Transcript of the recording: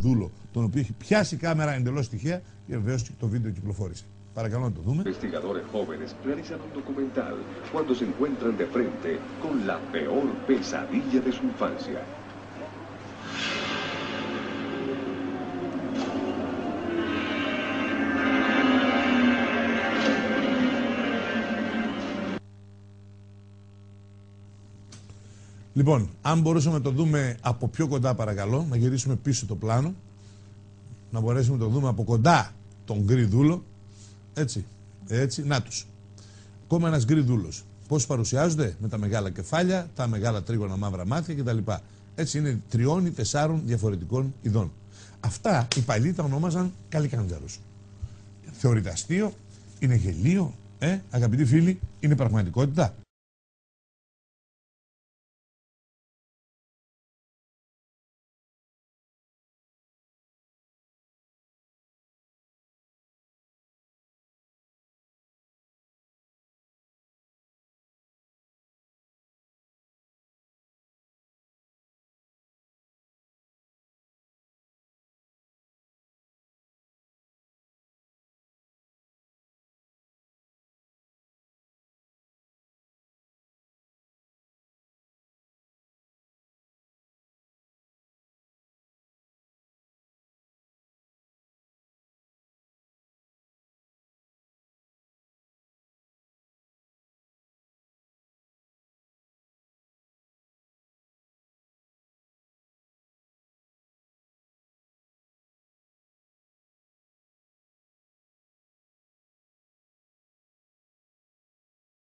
δούλο, τον οποίο έχει πιάσει η κάμερα εντελώς τυχαία και βεβαίως το βίντεο κυκλοφόρησε. Παρακαλώ να το δούμε. Investigadores jóvenes realizan un documental cuando se encuentran de frente con la peor pesadilla de su infancia. Λοιπόν, αν μπορούσαμε να το δούμε από πιο κοντά παρακαλώ, να γυρίσουμε πίσω το πλάνο, να μπορέσουμε να το δούμε από κοντά τον γκρι δούλο, έτσι, να τους. Ακόμα ένας γκρι δούλος. Πώς παρουσιάζονται? Με τα μεγάλα κεφάλια, τα μεγάλα τρίγωνα μαύρα μάτια κτλ. Έτσι είναι 3 ή 4 διαφορετικών ειδών. Αυτά οι παλιοί τα ονόμαζαν καλικάντζαρους. Θεωρείται αστείο, είναι γελίο, αγαπητοί φίλοι, είναι πραγματικότητα.